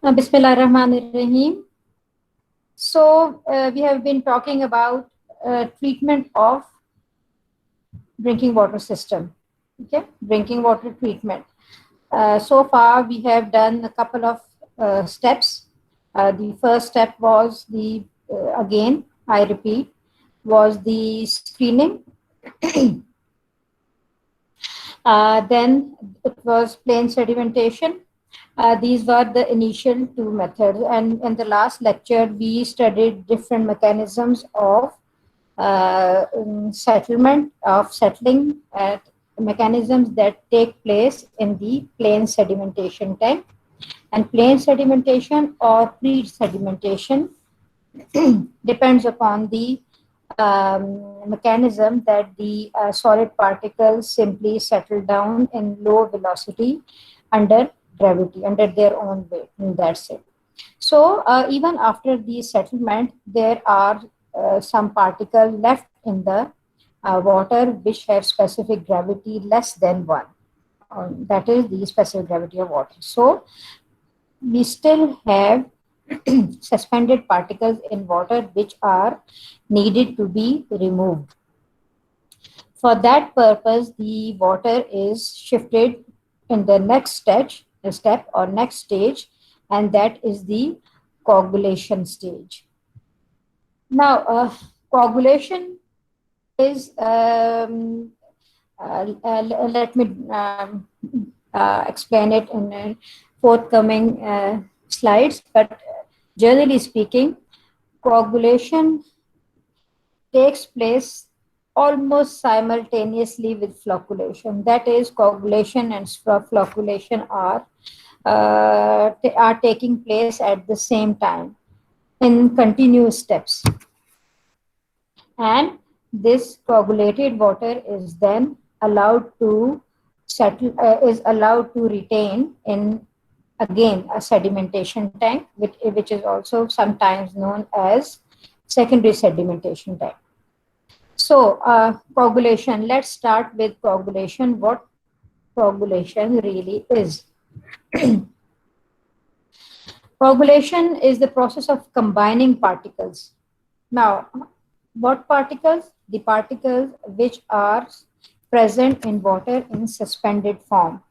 Bismillahirrahmanirrahim. So we have been talking about treatment of drinking water system. Okay, drinking water treatment. So far, we have done a couple of steps. The first step was again, I repeat, was the screening. Then it was plain sedimentation. These were the initial two methods. And in the last lecture, we studied different mechanisms of settlement, of settling mechanisms that take place in the plain sedimentation tank. And plain sedimentation or pre-sedimentation depends upon the mechanism that the solid particles simply settle down in low velocity under gravity, under their own weight, and that's it. So even after the settlement, there are some particles left in the water which have specific gravity less than one. That is the specific gravity of water. So we still have suspended particles in water which are needed to be removed. For that purpose, the water is shifted in the next step or next stage, and that is the coagulation stage. Now, coagulation is, let me explain it in forthcoming slides, but generally speaking, coagulation takes place almost simultaneously with flocculation. That is, coagulation and flocculation are taking place at the same time in continuous steps. And this coagulated water is then allowed to settle, is allowed to retain in again a sedimentation tank, which is also sometimes known as secondary sedimentation tank. So, coagulation, let's start with coagulation, what coagulation really is. Coagulation is the process of combining particles. Now, what particles? The particles which are present in water in suspended form.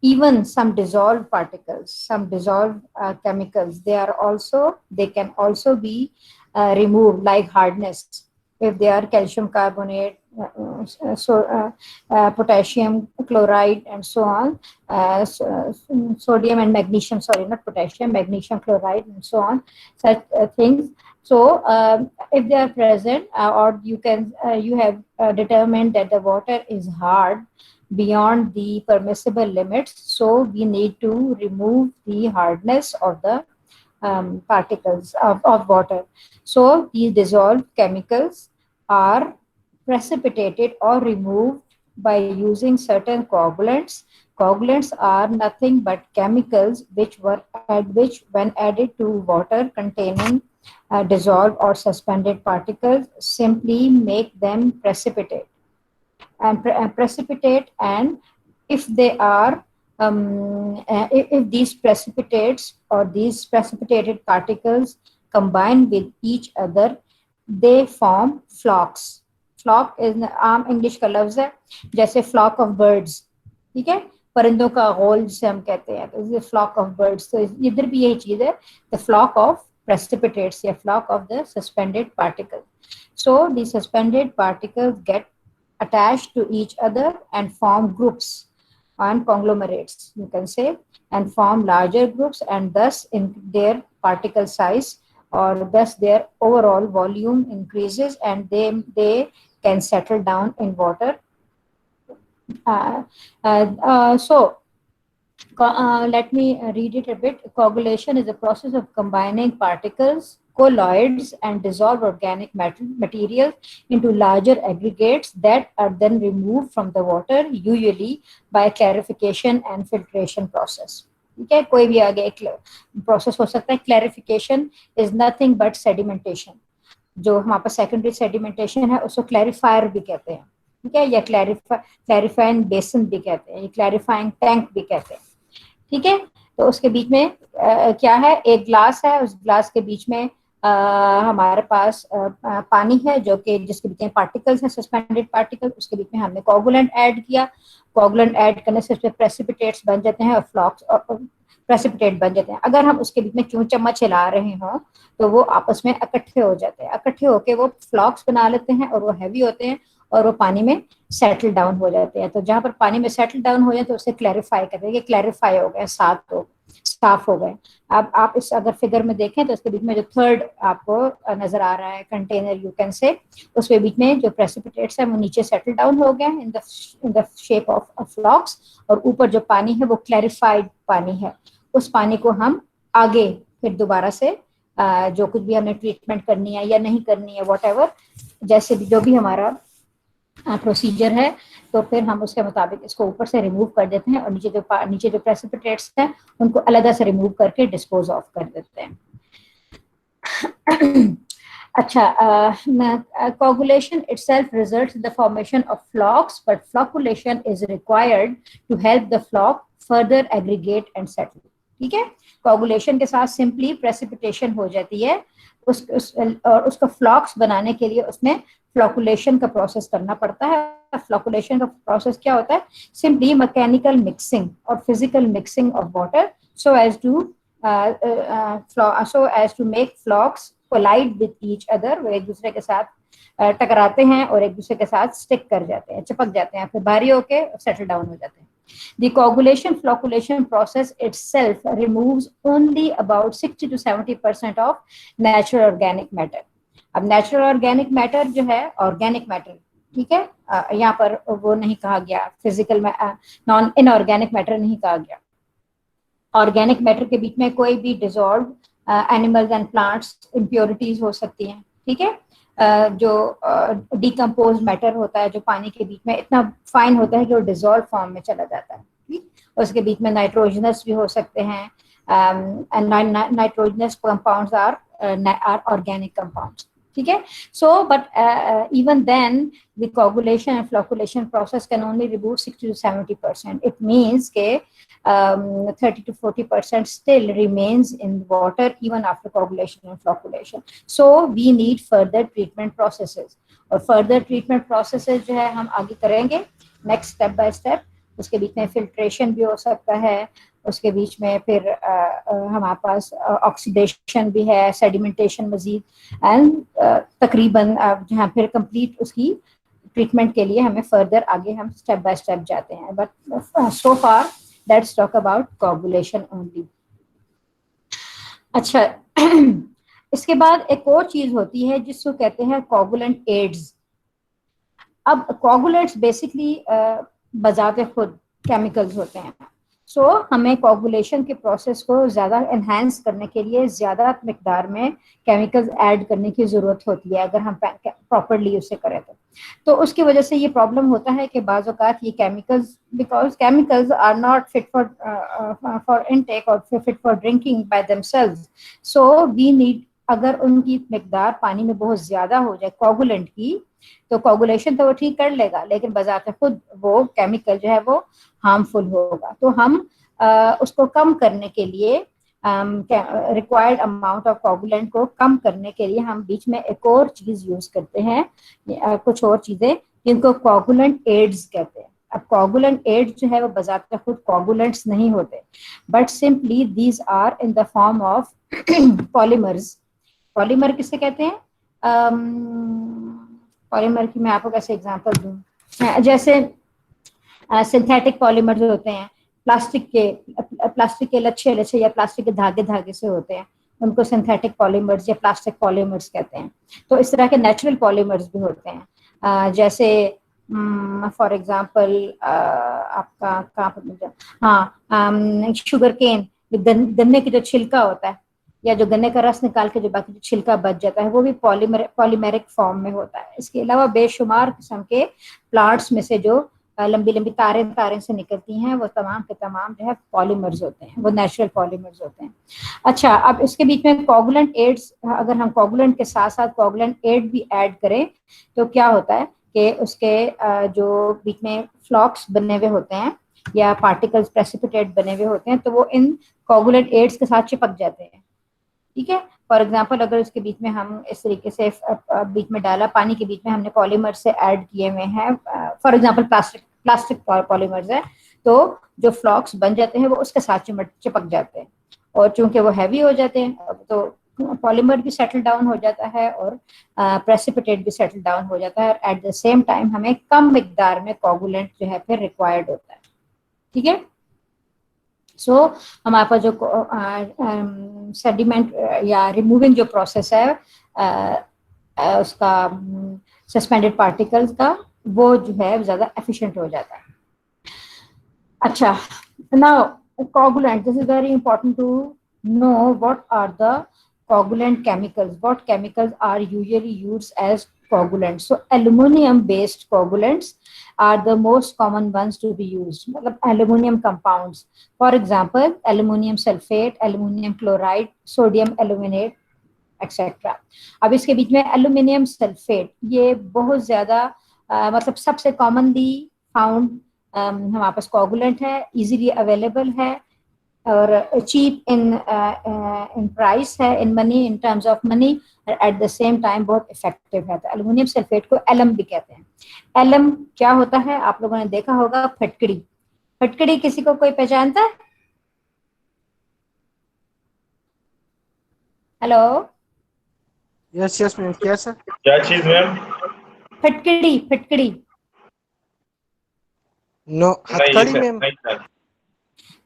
Even some dissolved particles, some dissolved chemicals, they can also be removed, like hardness. If they are calcium carbonate, potassium chloride, and so on, sodium and magnesium, sorry, not potassium, magnesium chloride, and so on, such things. So, if they are present, or you have determined that the water is hard beyond the permissible limits, so we need to remove the hardness of the particles of water. So these dissolved chemicals are precipitated or removed by using certain coagulants. Coagulants are nothing but chemicals which when added to water containing dissolved or suspended particles simply make them precipitate and precipitate. And if they are if these precipitates or these precipitated particles combine with each other, they form flocks. Flock is आम English का लफ्ज है, जैसे flock of birds, ठीक है, परिंदों का गोल जिसे हम कहते हैं, तो फ्लॉक ऑफ बर्ड्स, तो इधर भी यही चीज है, the flock of precipitates, a flock of the suspended particles. So the suspended particles get attached to each other and form groups and conglomerates, you can say, and form larger groups, and thus in their particle size or thus their overall volume increases, and they can settle down in water. Let me read it a bit. Coagulation is the process of combining particles, colloids, and dissolved organic materials into larger aggregates that are then removed from the water, usually by clarification and filtration process. ठीक है, कोई भी आगे एक process हो सकता है. Clarification is nothing but sedimentation. जो हमारे पास सेकेंडरी सेडिमेंटेशन है उसको क्लैरिफायर भी कहते हैं, ठीक है, या क्लैरिफाइंग बेसन भी कहते हैं, क्लैरिफाइंग टैंक भी कहते हैं, ठीक है. तो उसके बीच में क्या है, एक ग्लास है, उस ग्लास के बीच में हमारे पास पानी है जो कि जिसके बीच में पार्टिकल्स हैं, सस्पेंडेड पार्टिकल, उसके बीच में हमने कोगुलेंट ऐड किया। कोगुलेंट ऐड करने से उसमें प्रेसिपिटेट्स बन जाते हैं और फ्लॉक्स प्रेसिपिटेट बन जाते हैं। अगर हम उसके बीच में चूं चम्मच हिला रहे हों तो वो आपस में इकट्ठे हो जाते हैं, इकट्ठे होके वो फ्लॉक्स बना लेते हैं और वो हैवी होते हैं और वो पानी में सेटल डाउन हो जाते हैं। तो जहां पर पानी में सेटल डाउन हो जाए तो उसे क्लैरिफाई करते हैं, ये क्लैरिफाई हो गए, साफ हो गए। अब आप इस अगर फिगर में देखें तो उसके बीच में जो थर्ड आपको नजर आ रहा है कंटेनर यू कैन से, उसके बीच में जो प्रेसिपिटेट्स है वो नीचे सेटल डाउन हो गए इन द शेप ऑफ फ्लॉक्स, और ऊपर जो पानी है वो क्लैरिफाइड पानी है। उस पानी को हम आगे फिर दोबारा से जो कुछ भी हमें ट्रीटमेंट करनी है या नहीं करनी है, व्हाटएवर, जैसे भी जो भी हमारा प्रोसीजर है, तो फिर हम उसके मुताबिक इसको ऊपर से रिमूव कर देते हैं और नीचे जो प्रेसिपिटेट्स हैं उनको अलग से रिमूव करके डिस्पोज ऑफ कर देते हैं। अच्छा, coagulation itself results in the formation of flocks, but flocculation is required to help the flock further aggregate and settle. ठीक है, coagulation के साथ सिंपली प्रेसिपिटेशन हो जाती है, और उसको फ्लॉक्स बनाने के लिए उसमें फ्लॉकुलेशन का प्रोसेस करना पड़ता है। फ्लॉकुलेशन का प्रोसेस क्या होता है? सिंपली मैकेनिकल मिक्सिंग और physical mixing of water so as to make flocks collide with each other, वो एक दूसरे के साथ टकराते हैं और एक दूसरे के साथ स्टिक कर जाते हैं, चिपक जाते हैं, फिर भारी होके सेटल डाउन हो जाते हैं। The coagulation flocculation process itself removes only about 60 to 70% of natural organic matter. अब नेचुरल ऑर्गेनिक मैटर जो है, ऑर्गेनिक मैटर, ठीक है, यहाँ पर वो नहीं कहा गया, फिजिकल नॉन इनऑर्गेनिक मैटर नहीं कहा गया। ऑर्गेनिक मैटर के बीच में कोई भी dissolve animals and plants impurities हो सकती हैं, ठीक है। जो डिकम्पोज मैटर होता है जो पानी के बीच में इतना फाइन होता है कि वो डिजॉल्व फॉर्म में चला जाता है, ठीक। उसके बीच में नाइट्रोजनस भी हो सकते हैं, nitrogenous compounds are organic compounds, ठीक है। So but even then the coagulation and flocculation process can only remove 60 to 70%. It means that 30 to 40% still remains in water even after coagulation and flocculation. So we need further treatment processes. और further treatment processes जो है हम आगे करेंगे next step by step. उसके बीच में filtration भी हो सकता है, उसके बीच में फिर हमारे पास ऑक्सीडेशन भी है, सेडिमेंटेशन मजीद, एंड तकरीबन जहाँ फिर कंप्लीट उसकी ट्रीटमेंट के लिए हमें फर्दर आगे हम स्टेप बाय स्टेप जाते हैं। But so far let's talk about coagulation only. अच्छा, इसके बाद एक और चीज होती है जिसको कहते हैं कोगुलेंट एड्स। अब कोगुलेंट्स बेसिकली बजाते खुद केमिकल्स होते हैं, सो हमें कोगुलेशन के प्रोसेस को ज़्यादा एनहांस करने के लिए ज़्यादा मिकदार में केमिकल्स ऐड करने की ज़रूरत होती है अगर हम प्रॉपरली उसे करें तो उसकी वजह से ये प्रॉब्लम होता है कि बाज़ औक़ात ये chemicals, because chemicals are not fit for intake और fit for drinking by themselves, so we need, अगर उनकी मिकदार पानी में बहुत ज़्यादा हो जाए कोगुलेंट की, तो कोगुलेशन तो वो ठीक कर लेगा लेकिन बजाते खुद वो केमिकल जो है वो हार्मफुल होगा। तो हम उसको कम करने के लिए, रिक्वायर्ड अमाउंट ऑफ कोगुलेंट को कम करने के लिए हम बीच में एक और चीज यूज करते हैं, कुछ और चीजें जिनको कोगुलेंट एड्स कहते हैं। अब कोगुलेंट एड्स जो है वो बजाते खुद कोगुलेंट्स नहीं होते, but simply these are in the form of polymers. Polymer किसे कहते हैं? पॉलीमर की मैं आपको कैसे एग्जांपल दूं, जैसे सिंथेटिक पॉलीमर जो होते हैं, प्लास्टिक के लच्छे या प्लास्टिक के धागे से होते हैं, उनको सिंथेटिक पॉलीमर्स या प्लास्टिक पॉलीमर्स कहते हैं। तो इस तरह के नेचुरल पॉलीमर्स भी होते हैं, जैसे फॉर एग्जांपल आपका कहाँ शुगर केन, गन्ने की जो छिलका होता है या जो गन्ने का रस निकाल के जो बाकी जो छिलका बच जाता है वो भी पॉलीमेरिक फॉर्म में होता है। इसके अलावा बेशुमार किस्म के प्लांट्स में से जो लंबी लंबी तारें से निकलती हैं वो तमाम के तमाम जो है पॉलीमर्स होते हैं, वो नेचुरल पॉलीमर्स होते हैं। अच्छा, अब इसके बीच में कोगुलेंट एड्स, अगर हम कोगुलेंट के साथ साथ कोगुलेंट एड भी ऐड करें तो क्या होता है कि उसके जो बीच में फ्लॉक्स बने हुए होते हैं या पार्टिकल्स प्रेसिपिटेट बने हुए होते हैं, तो वो इन कोगुलेंट एड्स के साथ चिपक जाते हैं। ठीक है, फॉर एग्जाम्पल अगर उसके बीच में हम इस तरीके से बीच में डाला, पानी के बीच में हमने पॉलीमर से ऐड किए हुए हैं, फॉर एग्जाम्पल प्लास्टिक पॉलीमर्स है, तो जो फ्लॉक्स बन जाते हैं वो उसके साथ चिपक जाते हैं, और चूंकि वो हैवी हो जाते हैं तो पॉलीमर भी सेटल डाउन हो जाता है और प्रेसिपिटेट भी सेटल डाउन हो जाता है, और एट द सेम टाइम हमें कम मिकदार में कोगुलेंट जो है फिर रिक्वायर्ड होता है। ठीक है, सो हमारे पास जो सेडिमेंट या रिमूविंग जो प्रोसेस है उसका सस्पेंडेड पार्टिकल्स का, वो जो है ज्यादा एफिशिएंट हो जाता है। अच्छा, now coagulant, this is very important to know what are the coagulant chemicals, what chemicals are usually used as coagulants. So aluminum based coagulants are the most common ones to be used, मतलब aluminum compounds, for example aluminum sulfate, aluminum chloride, sodium aluminate etcetera. अब इसके बीच में aluminium sulphate, ये बहुत ज्यादा मतलब सबसे कॉमनली फाउंड हमारे पास कोगुलेंट है, इजीली अवेलेबल है और चीप इन प्राइस है, in money, in terms of money, at the same time बहुत इफेक्टिव है। तो एल्यूमिनियम सल्फेट को एलम भी कहते हैं। एलम क्या होता है, आप लोगों ने देखा होगा, फटकड़ी। फटकड़ी किसी को कोई पहचानता है? हेलो, यस यस मैम, क्या सर? क्या चीज मैम? फटकड़ी, फटकड़ी। नो, नहीं हथकड़ी सर, मैम। नहीं सर।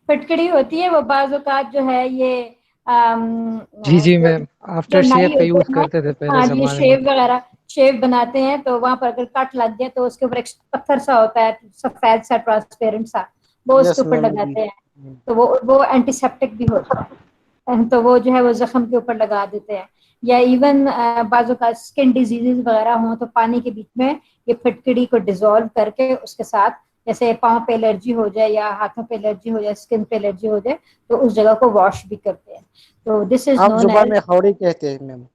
फटकड़ी होती है वो बाज़ औक़ात जो है ये जी जी जो मैम, जो आफ्टर शेव नाई का होते यूज हैं ना, करते थे पहले हाँ ये जमाने में। शेव वगैरह शेव बनाते हैं, तो वहां पर अगर कट लग गया तो उसके ऊपर एक पत्थर सा होता है, सफेद सा, ट्रांसपेरेंट सा, वो उसके यस ऊपर मैम जी। लगाते हैं। तो वो एंटीसेप्टिक भी होता है, तो वो जो है वो जख्म के ऊपर लगा देते हैं। या इवन बाजू का स्किन डिजीजेज वगैरह हो तो पानी के बीच में ये फटकड़ी को डिजोल्व करके उसके साथ, जैसे पाँव पे एलर्जी हो जाए या हाथों पे एलर्जी हो जाए, स्किन पे एलर्जी हो जाए, तो उस जगह को वॉश भी करते हैं। तो दिस इज आप नोन जुबान एज। में हौड़ी कहते हैं मैम।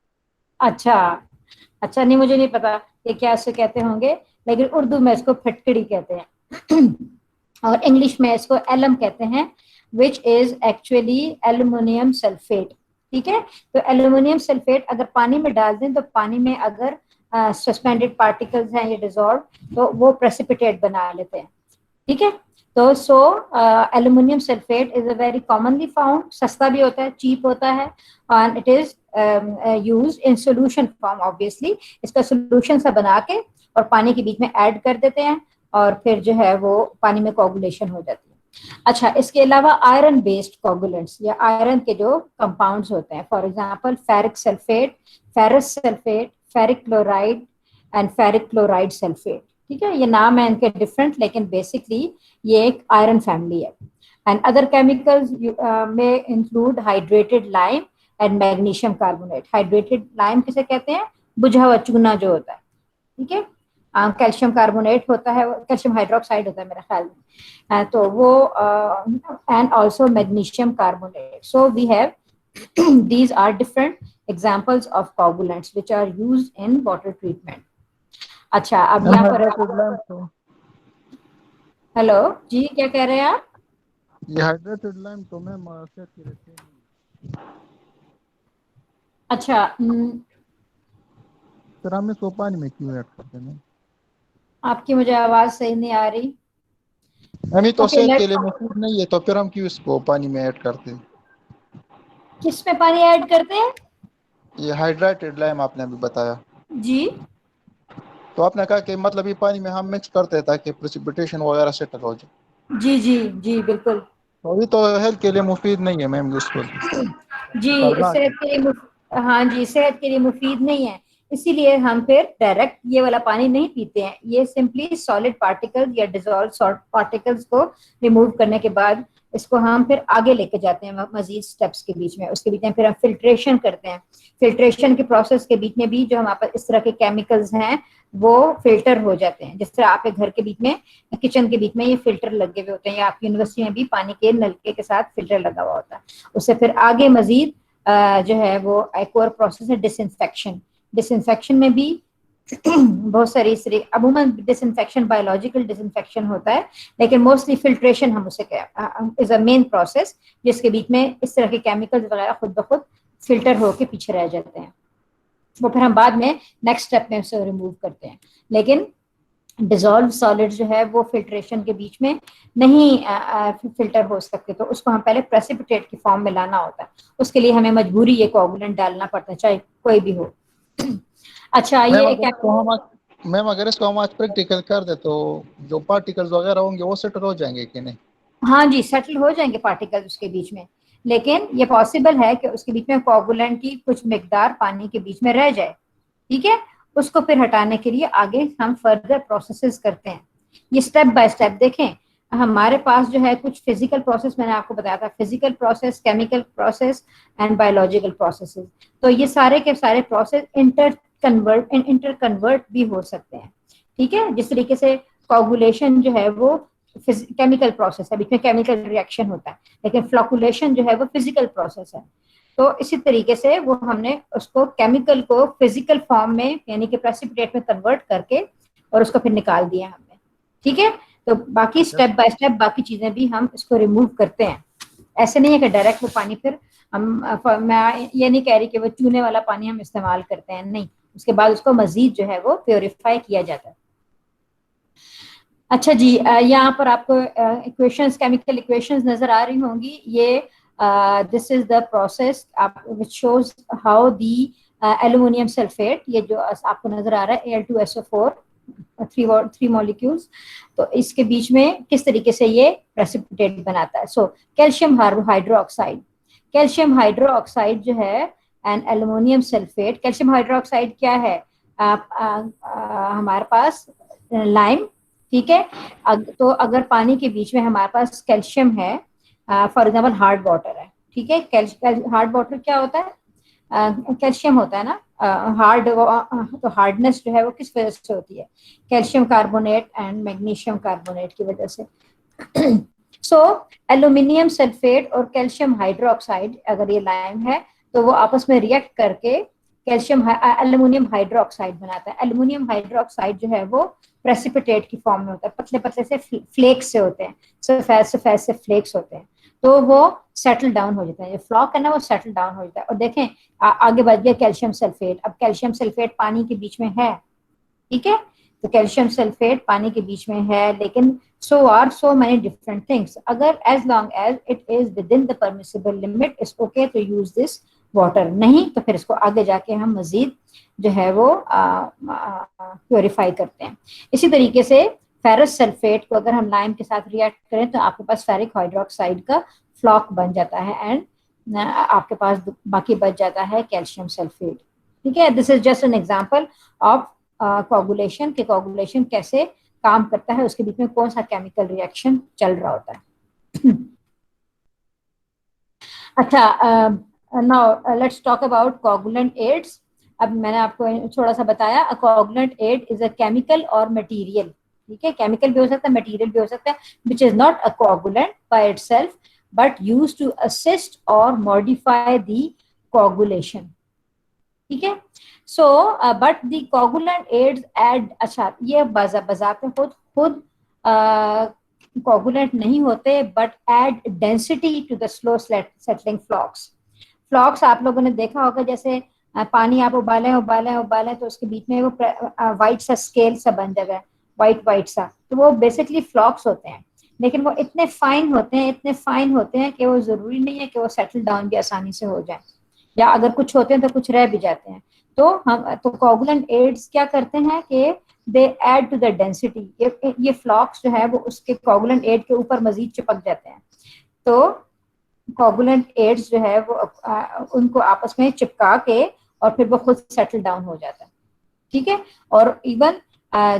अच्छा, अच्छा, नहीं मुझे नहीं पता ये क्या इससे कहते होंगे, लेकिन उर्दू में इसको फटकड़ी कहते हैं और इंग्लिश में इसको एलम कहते हैं, which is actually aluminium sulphate. ठीक है, तो एल्यूमिनियम सल्फेट अगर पानी में डाल दें, तो पानी में अगर सस्पेंडेड पार्टिकल्स हैं ये डिजोल्व, तो वो प्रेसिपिटेट बना लेते हैं। ठीक है, तो so aluminium sulphate is a very commonly found, सस्ता भी होता है, चीप होता है, and it is used in solution form. Obviously इसका सोल्यूशन सा बना के और पानी के बीच में ऐड कर देते हैं, और फिर जो है वो पानी में कोगुलेशन हो जाती है। अच्छा, इसके अलावा आयरन बेस्ड कोगुलेंट्स या आयरन के जो कंपाउंड्स होते हैं, for example ferric sulphate, ferrous sulphate, ferric chloride and ferric chloride sulphate. ठीक है, ये नाम है इनके डिफरेंट, लेकिन बेसिकली ये एक आयरन फैमिली है। एंड अदर केमिकल्स में include hydrated lime and magnesium carbonate. Hydrated lime किसे कहते हैं? बुझा हुआ चूना जो होता है। ठीक है, कैल्शियम कार्बोनेट होता है, कैल्शियम हाइड्रोक्साइड होता है मेरे ख्याल में, तो वो and also magnesium carbonate. So we have these are different examples of coagulants which are used in water treatment. अच्छा, अब यहाँ पर हेलो जी, क्या कह रहे हैं आप? ये हाइड्रेटेड लाइम तो मैम सेहत के लिए सही नहीं है। अच्छा, सर हम इसको पानी में क्यों ऐड करते हैं? आपकी मुझे आवाज सही नहीं आ रही। नहीं तो ओके, सेहत के लेट, लिए मुफीद नहीं है, तो फिर हम क्यों इसको पानी में ऐड करते हैं? किस में पानी ऐड करते हैं? ये हाइड्रेटेड लाइम आपने अभी बताया, जी तो आपने कहा कि मतलब ये पानी में हम मिक्स करते हैं ताकि प्रेसिपिटेशन वगैरह सेटल हो जाए। जी जी जी, बिल्कुल। तो ये तो हेल्थ के लिए मुफीद नहीं है मैम, यूजफुल जी, खतरनाक सेहत है। के लिए हाँ जी, सेहत के लिए मुफीद नहीं है, इसीलिए हम फिर डायरेक्ट ये वाला पानी नहीं पीते हैं। ये सिंपली सॉलिड पार्टिकल्स या डिजोल्व सॉल्ट पार्टिकल्स को रिमूव करने के बाद इसको हम फिर आगे लेके जाते हैं मजीद स्टेप्स के बीच में, उसके बीच में फिर हम फिल्ट्रेशन करते हैं। फिल्ट्रेशन के प्रोसेस के बीच में भी जो हमारे पास इस तरह के केमिकल्स हैं वो फिल्टर हो जाते हैं। जिस तरह आपके घर के बीच में, किचन के बीच में ये फिल्टर लगे हुए होते हैं, या आपकी यूनिवर्सिटी में भी पानी के नलके के साथ फिल्टर लगा हुआ होता है। उससे फिर आगे मजीद जो है वो एक और प्रोसेस है डिसइंफेक्शन। डिसइंफेक्शन में भी बहुत सारी इस तरीके अमूमन डिसइंफेक्शन बायोलॉजिकल डिसइंफेक्शन होता है, लेकिन मोस्टली फिल्ट्रेशन हम उसे इज अ मेन प्रोसेस, जिसके बीच में इस तरह के केमिकल्स वगैरह खुद ब खुद फिल्टर होके पीछे रह जाते हैं, वो फिर हम बाद में नेक्स्ट स्टेप में उसे रिमूव करते हैं। लेकिन डिजॉल्व सॉलिड जो है वो फिल्ट्रेशन के बीच में नहीं फिल्टर हो सकते, तो उसको हम पहले प्रेसिपिटेट की फॉर्म में लाना होता है, उसके लिए हमें मजबूरी ये कोगुलेंट डालना पड़ता है, चाहे कोई भी हो। अच्छा, मैम ये अगर इसको हम आज मैम अगर इसको हम आज प्रैक्टिकल कर दे तो जो पार्टिकल्स वगैरह होंगे वो सेटल हो जाएंगे कि नहीं? हाँ जी, सेटल हो जाएंगे पार्टिकल्स उसके बीच में, लेकिन ये पॉसिबल है कि उसके बीच में कोगुलेंट की कुछ मिकदार पानी के बीच में रह जाए, ठीक है। उसको फिर हटाने के लिए आगे हम फर्दर प्रोसेसेस करते हैं। ये स्टेप बाय स्टेप देखें, हमारे पास जो है कुछ फिजिकल प्रोसेस मैंने आपको बताया था, physical process, chemical process and biological processes. तो ये सारे के सारे प्रोसेस इंटर कन्वर्ट भी हो सकते हैं, ठीक है। जिस तरीके से कोगुलेशन जो है वो केमिकल प्रोसेस है, बीच में केमिकल रिएक्शन होता है, लेकिन फ्लोकुलेशन जो है वो फिजिकल प्रोसेस है। तो इसी तरीके से वो हमने उसको केमिकल को फिजिकल फॉर्म में यानी कि प्रेसिपिटेट में कन्वर्ट करके और उसको फिर निकाल दिया हमने, ठीक है। तो बाकी स्टेप बाय स्टेप बाकी चीजें भी हम इसको रिमूव करते हैं। ऐसे नहीं है कि डायरेक्ट वो पानी फिर मैं ये नहीं कह रही कि वो चूने वाला पानी हम इस्तेमाल करते हैं, नहीं, उसके बाद उसको मजीद जो है वो प्योरीफाई किया जाता है। अच्छा जी, यहाँ पर आपको इक्वेशंस, केमिकल इक्वेशंस नजर आ रही होंगी। ये this is the process which shows how the aluminium sulphate, ये जो आपको नजर आ रहा है Al2SO4 थ्री मॉलिक्यूल्स, तो इसके बीच में किस तरीके से ये प्रेसिपिटेट बनाता है। So calcium hydroxide, calcium hydroxide जो है and aluminium sulphate. Calcium hydroxide क्या है, हमारे पास लाइम, ठीक है। तो अगर पानी के बीच में हमारे पास कैल्शियम है, फॉर एग्जाम्पल हार्ड वाटर है, ठीक है। हार्ड वाटर क्या होता है, कैल्शियम होता है ना, हार्ड, तो हार्डनेस जो है वो किस वजह से होती है, calcium carbonate and magnesium carbonate की वजह से। सो एल्यूमिनियम सल्फेट और कैल्शियम हाइड्रोक्साइड अगर ये लाइम है तो वो आपस में रिएक्ट करके कैल्शियम एल्यूमिनियम हाइड्रोक्साइड बनाता है। एल्यूमिनियम हाइड्रोक्साइड जो है वो प्रेसिपिटेट की फॉर्म में होता है, पतले पतले से फ्लेक्स से होते हैं, सफेद सफेद से फ्लेक्स होते हैं, तो वो सेटल डाउन हो जाता है, ये फ्लॉक है ना वो सेटल डाउन हो जाता है। और देखें आगे बढ़ गया कैल्शियम सल्फेट, अब कैल्शियम सल्फेट पानी के बीच में है, ठीक है। तो कैल्शियम सल्फेट पानी के बीच में है, लेकिन so are so many different things. अगर as long as it is within the permissible limit, it's okay to use this water, नहीं तो फिर इसको आगे जाके हम मजीद जो है वो प्योरीफाई करते हैं। इसी तरीके से फेरस सल्फेट को अगर हम लाइम के साथ रिएक्ट करें तो आपके पास फेरिक हाइड्रोक्साइड का फ्लॉक बन जाता है एंड आपके पास बाकी बच जाता है कैल्शियम सल्फेट, ठीक है। This is just an example of coagulation के कोगुलेशन कैसे काम करता है, उसके बीच में कौन सा केमिकल रिएक्शन चल रहा होता है। अच्छा, now let's talk about coagulant aids. अब मैंने आपको थोड़ा सा बताया, a coagulant aid is a chemical और मटेरियल, ठीक है, केमिकल भी हो सकता है, मटेरियल भी हो सकता है, which is not a coagulant by itself but used to assist और मॉडिफाई द कोगुलेशन, ठीक है। So but the coagulant aids aid, अच्छा ये बजाते खुद कोगुलेंट नहीं होते but aid density to the slow settling flocs. Flocs आप लोगों ने देखा होगा, जैसे पानी आप उबालें तो उसके बीच में वो वाइट सा स्केल सा बन जाता है, वाइट सा, तो वो बेसिकली फ्लॉक्स होते हैं, लेकिन वो इतने फाइन होते हैं कि वो जरूरी नहीं है कि वो सेटल डाउन भी आसानी से हो जाए, या अगर कुछ होते हैं तो कुछ रह भी जाते हैं। तो कोगुलेंट एड्स क्या करते हैं कि दे ऐड टू द डेंसिटी, ये फ्लॉक्स जो है वो उसके कोगुलेंट एड के ऊपर मजीद चिपक जाते हैं, तो कोगुलेंट एड्स जो है वो उनको आपस में चिपका के और फिर वो खुद सेटल डाउन हो जाता है, ठीक है। और इवन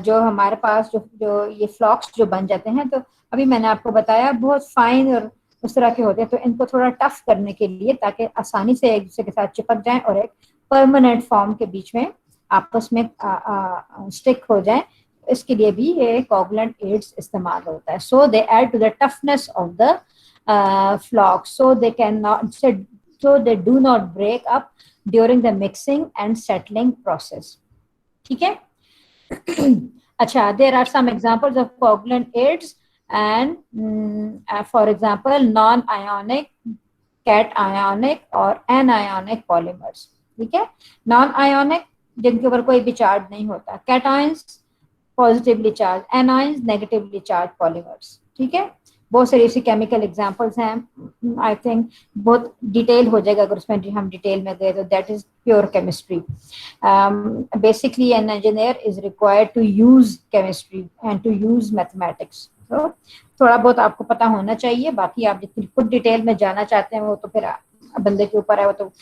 जो हमारे पास जो ये फ्लॉक्स जो बन जाते हैं, तो अभी मैंने आपको बताया बहुत फाइन और उस तरह के होते हैं, तो इनको थोड़ा टफ करने के लिए ताकि आसानी से एक दूसरे के साथ चिपक जाएं और एक परमानेंट फॉर्म के बीच में आपस में स्टिक हो जाए, इसके लिए भी ये कोगुलेंट एड्स इस्तेमाल होता है। So they add to the toughness of the flocs so they do not break up during the mixing and settling process, ठीक है। अच्छा, there are some examples of coagulant aids and for example non-ionic, cationic और anionic polymers. ठीक है, non-ionic जिनके ऊपर कोई भी चार्ज नहीं होता, cations positively charge, anions negatively charge polymers. ठीक है, बहुत सारी ऐसी केमिकल एग्जांपल्स हैं. आई थिंक बहुत डिटेल हो जाएगा अगर उसमें हम डिटेल में गए तो. That is pure chemistry. Basically an engineer is required to use chemistry and to use mathematics. तो थोड़ा बहुत आपको पता होना चाहिए, बाकी आप जितनी खुद डिटेल में जाना चाहते हैं वो तो फिर बंदे के ऊपर है. वो तो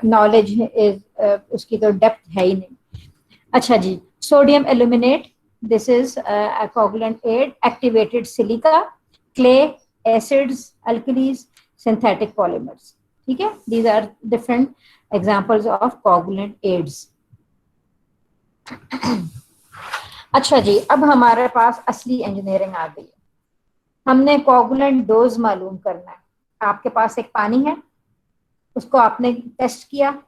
नॉलेज उसकी तो डेप्थ है ही नहीं. अच्छा जी, sodium aluminate, this is a coagulant aid, activated silica, clay, acids, alkalis, synthetic polymers. ठीक है, these are different examples of coagulant aids. अच्छा जी, अब हमारे पास असली इंजीनियरिंग आ गई है. हमने कोगुलेंट डोज मालूम करना है. आपके पास एक पानी है, उसको आपने टेस्ट किया,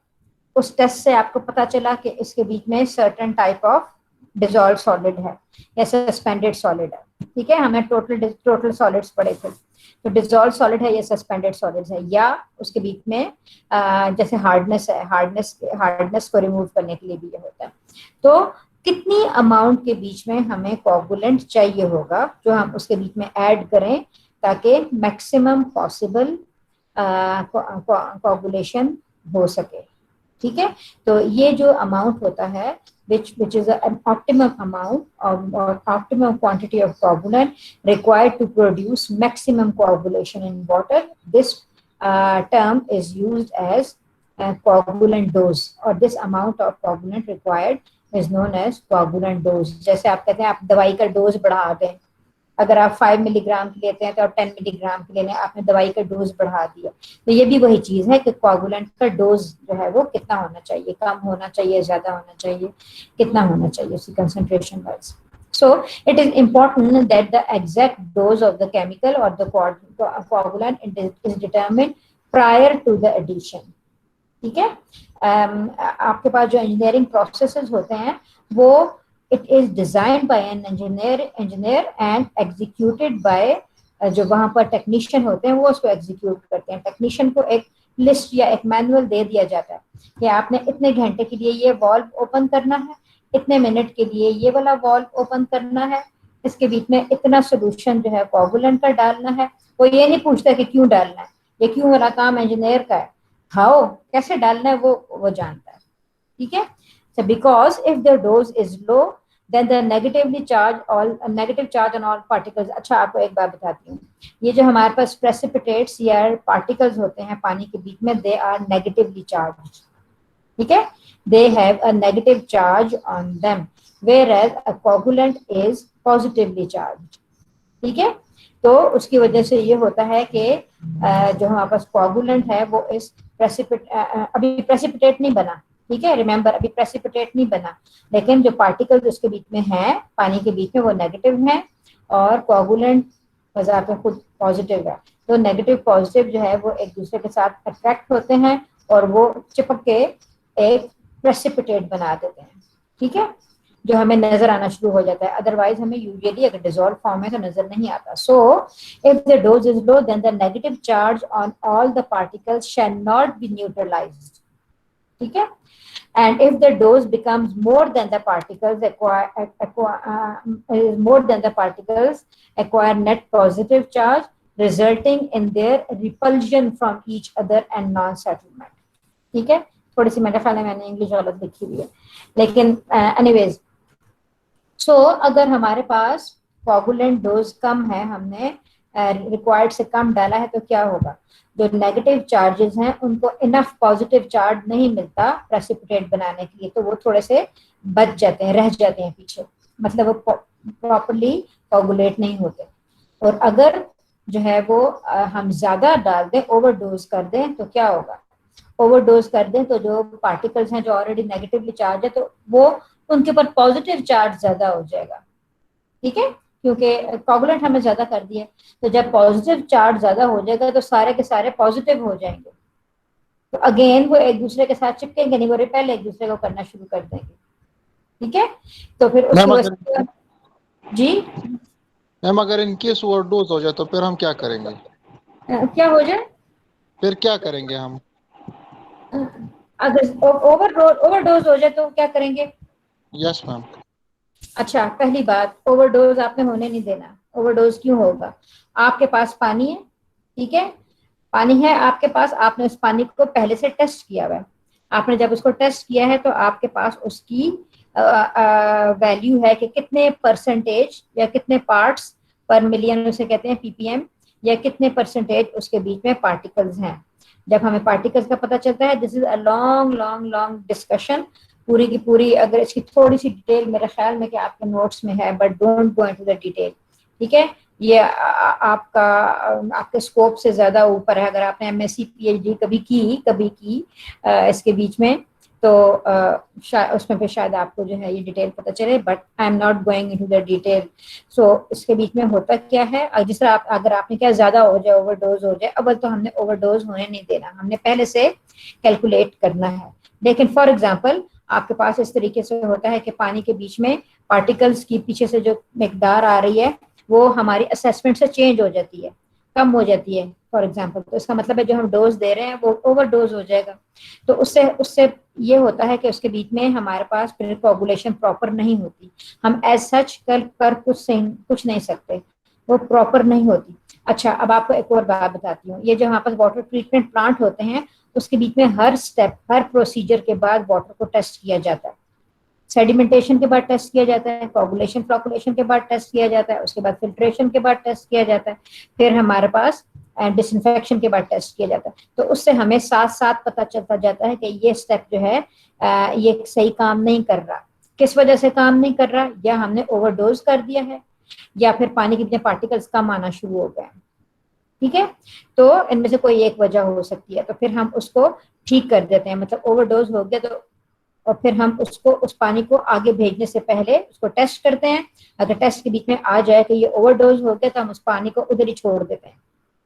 उस टेस्ट से आपको पता चला कि इसके बीच में certain type of dissolve solid है या सस्पेंडेड सॉलिड है. ठीक है, हमें टोटल सॉलिड्स पड़े थे, तो डिजॉल्व सॉलिड है या सस्पेंडेड सॉलिड्स है, या उसके बीच में जैसे हार्डनेस है, हार्डनेस को रिमूव करने के लिए भी ये होता है. तो कितनी अमाउंट के बीच में हमें कोगुलेंट चाहिए होगा जो हम उसके बीच में ऐड करें ताकि मैक्सिमम पॉसिबल कोगुलेशन हो सके. ठीक है, तो ये जो अमाउंट होता है which is an optimum amount or optimum quantity of coagulant required to produce maximum coagulation in water. This term is used as coagulant dose, or this amount of coagulant required is known as coagulant dose. जैसे आप कहते हैं आप दवाई का dose बढ़ा दें, अगर आप 5 मिलीग्राम की लेते हैं तो आप 10 मिलीग्राम की लेने, आपने दवाई का डोज बढ़ा दिया. तो ये भी वही चीज है कि कोगुलेंट का डोज जो है वो कितना होना चाहिए, कम होना चाहिए, ज्यादा होना चाहिए, कितना होना चाहिए उसकी concentration wise. So it is important that the exact dose of the chemical और the coagulant is determined prior to the addition. ठीक है, आपके पास जो इंजीनियरिंग प्रोसेसेस होते हैं वो it is designed by an engineer and executed by जो वहाँ पर टेक्नीशियन होते हैं वो उसको एग्जीक्यूट करते हैं. टेक्नीशियन को एक लिस्ट या एक मैनुअल दे दिया जाता है कि आपने इतने घंटे के लिए ये वाल्व ओपन करना है, इतने मिनट के लिए ये वाला वाल्व ओपन करना है, इसके बीच में इतना सोल्यूशन जो है कोगुलेंट का डालना है. वो ये नहीं पूछता कि क्यों डालना है, ये क्यों वाला काम इंजीनियर का है, हाउ कैसे डालना है वो जानता है. ठीक है, so because if the dose is low then the negative charge on all particles. अच्छा, आपको एक बात बताती हूँ, ये जो हमारे पास प्रेसिपिटेट्स या पार्टिकल्स होते हैं पानी के बीच में, दे आर नेगेटिवली चार्ज. ठीक है, they have a negative charge on them whereas a coagulant is positively charged. ठीक है, तो उसकी वजह से ये होता है कि जो हमारे पास कोगुलेंट है वो इस अभी प्रेसिपिटेट नहीं बना. ठीक है, रिमेंबर अभी प्रेसिपिटेट नहीं बना, लेकिन जो पार्टिकल्स उसके बीच में हैं पानी के बीच में वो नेगेटिव हैं और कोगुलेंट बाजार पे खुद पॉजिटिव है. तो नेगेटिव पॉजिटिव जो है वो एक दूसरे के साथ अट्रैक्ट होते हैं और वो चिपक के एक प्रेसिपिटेट बना देते हैं. ठीक है, जो हमें नजर आना शुरू हो जाता है, अदरवाइज हमें यूजुअली अगर डिसॉल्व फॉर्म है तो नजर नहीं आता. So if the dose is low then the negative charge on all the particles shall not be neutralised. ठीक है, and if the dose becomes more than the particles acquire net positive charge resulting in their repulsion from each other and non settlement. ठीक है, थोड़ी सी मेरे ख्याल में मैंने English गलत लिखी हुई है, लेकिन एनीवेज. सो अगर हमारे पास कोगुलेंट डोज कम है, हमने रिक्वायर्ड से कम डाला है, तो क्या होगा, जो नेगेटिव चार्जेस हैं उनको इनफ पॉजिटिव चार्ज नहीं मिलता प्रेसिपिटेट बनाने के लिए, तो वो थोड़े से बच जाते हैं, रह जाते हैं पीछे, मतलब वो प्रॉपर्ली कोगुलेट नहीं होते. और अगर जो है वो हम ज्यादा डाल दें, ओवरडोज कर दें, तो क्या होगा, ओवरडोज कर दें तो जो पार्टिकल्स हैं जो ऑलरेडी नेगेटिवली चार्ज है तो वो उनके ऊपर पॉजिटिव चार्ज ज्यादा हो जाएगा. ठीक है, क्योंकि कोगुलेंट हमें ज्यादा कर दिए, तो जब पॉजिटिव चार्ज ज्यादा हो जाएगा तो सारे के सारे पॉजिटिव हो जाएंगे, तो अगेन वो एक दूसरे के साथ चिपकेंगे नहीं, वो रिपेल एक दूसरे को करना शुरू कर देंगे. ठीक है, तो फिर उसकी वजह जी मैम अगर इनकेस ओवरडोज हो जाए तो फिर हम क्या करेंगे? क्या हो जाए? फिर क्या करेंगे हम? अगर ओवरडोज हो जाए तो क्या करेंगे? Yes ma'am. अच्छा, पहली बात, ओवरडोज आपने होने नहीं देना। ओवरडोज क्यों होगा? आपके पास पानी है, ठीक है, पानी है आपके पास, आपने उस पानी को पहले से टेस्ट किया हुआ है। आपने जब उसको टेस्ट किया है तो आपके पास उसकी वैल्यू है कि कितने परसेंटेज या कितने पार्ट्स पर मिलियन उसे कहते हैं पीपीएम, या कितने परसेंटेज उसके बीच में पार्टिकल्स हैं। जब हमें पार्टिकल्स का पता चलता है, this is a long long long discussion, पूरी की पूरी, अगर इसकी थोड़ी सी डिटेल मेरे ख्याल में कि आपके नोट्स में है, but don't go into the detail, ठीक है। ये आपका आपके स्कोप से ज्यादा ऊपर है। अगर आपने एमएससी पीएचडी कभी की इसके बीच में, तो उसमें पे शायद आपको जो है ये डिटेल पता चले, but I am not going into the detail. So इसके बीच में होता क्या है, जिस तरह अगर आपने क्या ज्यादा हो जाए, ओवरडोज हो जाए, अव्वल तो हमने ओवरडोज होने नहीं देना, हमने पहले से कैलकुलेट करना है। लेकिन फॉर एग्जाम्पल आपके पास इस तरीके से होता है कि पानी के बीच में पार्टिकल्स की पीछे से जो मिकदार आ रही है वो हमारी असेसमेंट से चेंज हो जाती है, कम हो जाती है फॉर एग्जांपल, तो इसका मतलब है जो हम डोज दे रहे हैं वो ओवरडोज हो जाएगा। तो उससे उससे ये होता है कि उसके बीच में हमारे पास फिर कोगुलेशन प्रॉपर नहीं होती, हम एज सच कर कुछ नहीं सकते, वो प्रॉपर नहीं होती। अच्छा, अब आपको एक और बात बताती हूँ, ये जो हमारे पास वाटर ट्रीटमेंट प्लांट होते हैं उसके बीच में हर स्टेप, हर प्रोसीजर के बाद वाटर को टेस्ट किया जाता है। सेडिमेंटेशन के बाद टेस्ट किया जाता है, कोगुलेशन फ्लोकुलेशन के बाद टेस्ट किया जाता है, उसके बाद फिल्ट्रेशन के बाद टेस्ट किया जाता है, फिर हमारे पास डिसइंफेक्शन के बाद टेस्ट किया जाता है। तो उससे हमें साथ साथ पता चलता जाता है कि ये स्टेप जो है ये सही काम नहीं कर रहा। किस वजह से काम नहीं कर रहा? या हमने ओवरडोज कर दिया है, या फिर पानी के पार्टिकल्स कम आना शुरू हो गए, ठीक है। तो इनमें से कोई एक वजह हो सकती है, तो फिर हम उसको ठीक कर देते हैं। मतलब ओवरडोज हो गया तो, और फिर हम उसको, उस पानी को आगे भेजने से पहले उसको टेस्ट करते हैं। अगर टेस्ट के बीच में आ जाए कि ये ओवरडोज हो गया तो हम उस पानी को उधर ही छोड़ देते हैं,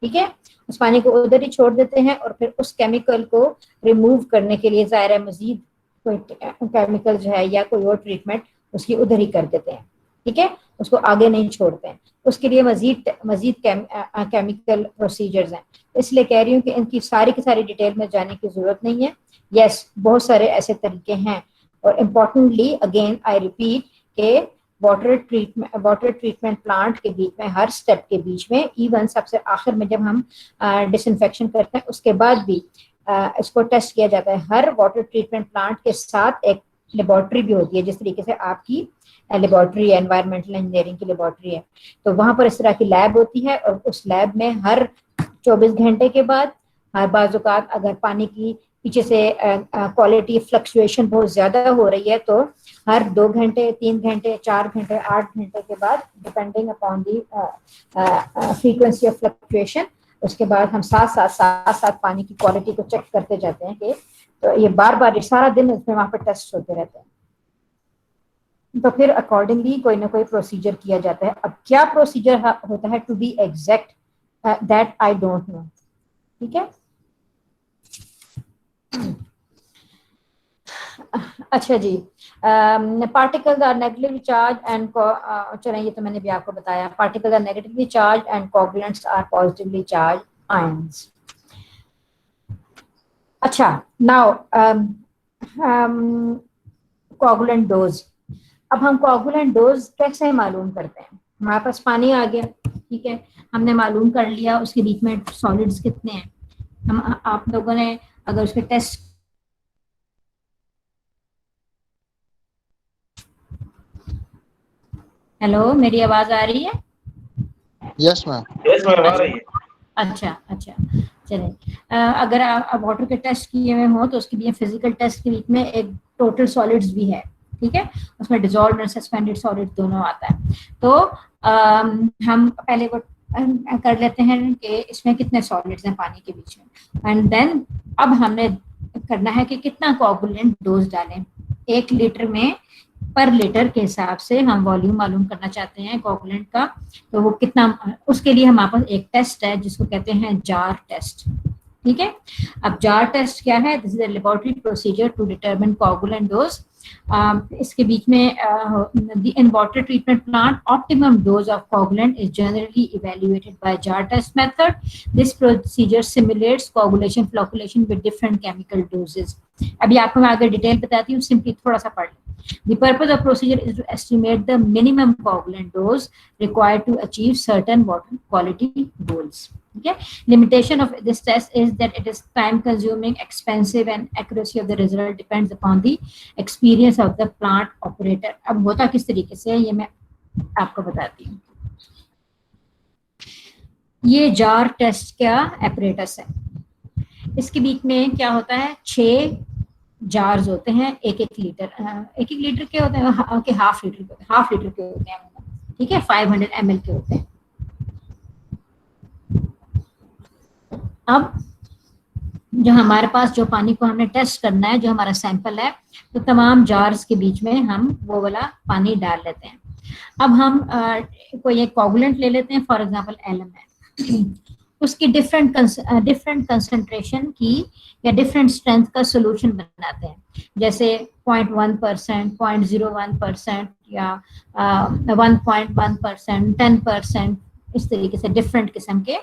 ठीक है, उस पानी को उधर ही छोड़ देते हैं। और फिर उस केमिकल को रिमूव करने के लिए ज़ाहिर है मजीद कोई केमिकल जो है या कोई और ट्रीटमेंट उसकी उधर ही कर देते हैं, ठीक है, उसको आगे नहीं छोड़ते हैं। उसके लिए मजीद केमिकल प्रोसीजर्स हैं। इसलिए कह रही हूँ कि इनकी सारी की सारी डिटेल में जाने की जरूरत नहीं है। यस, बहुत सारे ऐसे तरीके हैं। और इम्पोर्टेंटली अगेन आई रिपीट के वाटर ट्रीटमेंट प्लांट के बीच में, हर स्टेप के बीच में, इवन सबसे आखिर में जब हम डिसइंफेक्शन करते हैं उसके बाद भी इसको टेस्ट किया जाता है। हर वाटर ट्रीटमेंट प्लांट के साथ एक लेबोरेटरी भी होती है, जिस तरीके से आपकी लेबोरेटरी है, एनवायरमेंटल इंजीनियरिंग की लेबोरेटरी है, तो वहां पर इस तरह की लैब होती है। और उस लैब में हर 24 घंटे के बाद, हर बाज़ अगर पानी की पीछे से क्वालिटी फ्लक्चुएशन बहुत ज्यादा हो रही है तो हर 2 घंटे, 3 घंटे, 4 घंटे, 8 घंटे के बाद, depending upon the frequency of fluctuation, उसके बाद हम साथ पानी की क्वालिटी को चेक करते जाते हैं कि, तो ये बार बार सारा दिन इसमें वहां पर टेस्ट होते रहते हैं। तो फिर अकॉर्डिंगली कोई ना कोई प्रोसीजर किया जाता है। अब क्या प्रोसीजर होता है to be exact, that I don't know, ठीक है। अच्छा जी, particles are negatively charged and, चलें ये तो मैंने भी आपको बताया, particles are negatively charged and coagulants are positively charged ions. अच्छा, नाउ कोगुलेंट डोज। अब हम कोगुलेंट डोज कैसे मालूम करते हैं? हमारे पास पानी आ गया, ठीक है, हमने मालूम कर लिया उसके बीच में सॉलिड्स कितने हैं। हम, आप लोगों ने अगर उसके टेस्ट, हेलो, मेरी आवाज आ रही है? Yes ma'am. आ रही है। अच्छा, चले, अगर आप वाटर के टेस्ट किए हुए हो तो उसके लिए फिजिकल टेस्ट के बीच में एक टोटल सॉलिड्स भी है, ठीक है, उसमें डिसॉल्व्ड और सस्पेंडेड सॉलिड दोनों आता है। तो हम पहले वो कर लेते हैं कि इसमें कितने सॉलिड्स हैं पानी के बीच में, एंड देन अब हमने करना है कि कितना कोगुलेंट डोज डालें। 1 लीटर में पर लीटर के हिसाब से हम वॉल्यूम मालूम करना चाहते हैं कोगुलेंट का, तो वो कितना, उसके लिए हमारे पास एक टेस्ट है जिसको कहते हैं जार टेस्ट, ठीक है। अब जार टेस्ट क्या है? This is a laboratory procedure to determine coagulant dose इसके बीच में in water treatment plant optimum dose of coagulant is generally evaluated by jar test method. This procedure simulates coagulation flocculation with different chemical doses. अभी आपको मैं आगे detail बताती हूँ, simply थोड़ा सा पढ़ लें. The purpose of procedure is to estimate the minimum coagulant dose required to achieve certain water quality goals. Okay. Limitation of this test is that it is time consuming, expensive, and accuracy of the result depends upon the experience of the plant operator. अब होता किस तरीके से ये मैं आपको बताती हूँ. ये जार टेस्ट का apparatus है. इसके बीच में क्या होता है, 6 जार्स होते हैं, एक एक लीटर के होते हैं कि हाफ लीटर के होते हैं, ठीक है, 500 ml के होते हैं. अब जो हमारे पास जो पानी को हमने टेस्ट करना है, जो हमारा सैंपल है, तो तमाम जार्स के बीच में हम वो वाला पानी डाल लेते हैं. अब हम कोई एक कोगुलेंट ले लेते हैं, फॉर एग्जांपल एलएम है, उसकी डिफरेंट कंसंट्रेशन की या डिफरेंट स्ट्रेंथ का सोल्यूशन बनाते हैं, जैसे 0.1%, 0.01% या 1.1%, 10%, इस तरीके से डिफरेंट किस्म के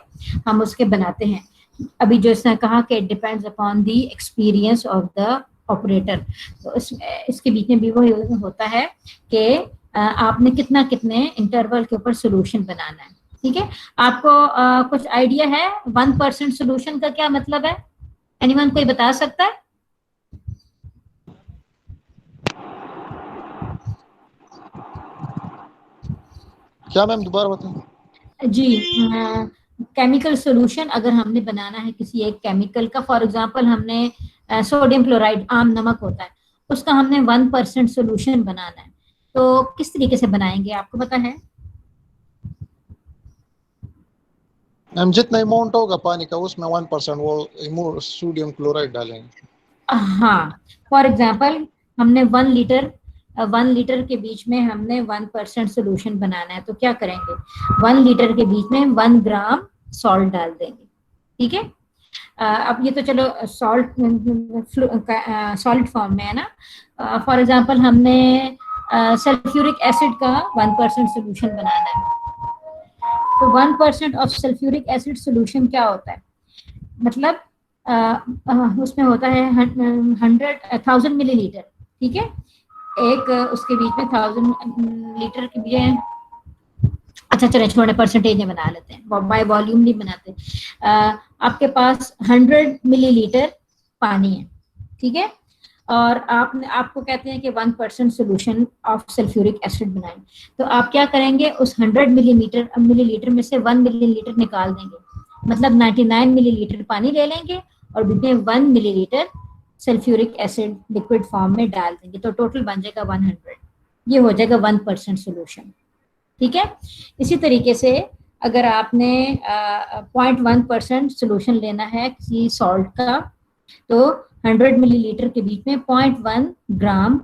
हम उसके बनाते हैं. अभी जो इसने कहा कि it depends upon the experience of the operator, तो इसके बीच में भी वो होता है कि आपने कितने इंटरवल के ऊपर सोल्यूशन बनाना है. ठीक है, आपको कुछ आइडिया है 1% सोल्यूशन का क्या मतलब है? एनीवन कोई बता सकता है? क्या मैम दोबारा बताएं? जी, केमिकल सॉल्यूशन अगर हमने बनाना है किसी एक केमिकल का, फॉर एग्जांपल हमने सोडियम क्लोराइड, आम नमक होता है, उसका हमने 1% सॉल्यूशन बनाना है, तो किस तरीके से बनाएंगे, आपको पता है? मैम जितना अमाउंट होगा पानी का उसमें 1% वो सोडियम क्लोराइड डालेंगे. हाँ, फॉर एग्जांपल हमने 1 लीटर के बीच में हमने 1% सोल्यूशन बनाना है, तो क्या करेंगे, 1 लीटर के बीच में 1 ग्राम सॉल्ट डाल देंगे. ठीक है, अब ये तो चलो सॉलिड फॉर्म में है ना. फॉर एग्जांपल हमने सल्फ्यूरिक एसिड का 1% सोल्यूशन बनाना है, तो 1% ऑफ सल्फ्यूरिक एसिड सोल्यूशन क्या होता है, मतलब उसमें होता है 1000 मिलीलीटर. ठीक है, एक उसके बीच में 1000 लीटर के बीच, अच्छा चले छोटे परसेंटेज में बना लेते हैं, बाय वॉल्यूम नहीं बनाते. आपके पास 100 मिलीलीटर पानी है, ठीक है, और आपको कहते हैं कि 1% सोल्यूशन ऑफ सल्फ्यूरिक एसिड बनाएं, तो आप क्या करेंगे, उस 100 मिलीलीटर में से 1 मिलीलीटर निकाल देंगे, मतलब 99 मिलीलीटर पानी ले लेंगे और बीच में 1 millilitre sulphuric acid liquid form में डाल देंगे, तो टोटल बन जाएगा 100. ये हो जाएगा 1% सोल्यूशन. ठीक है, इसी तरीके से अगर आपने 0.1% सोल्यूशन लेना है किसी सॉल्ट का, तो 100 मिलीलीटर के बीच में 0.1 ग्राम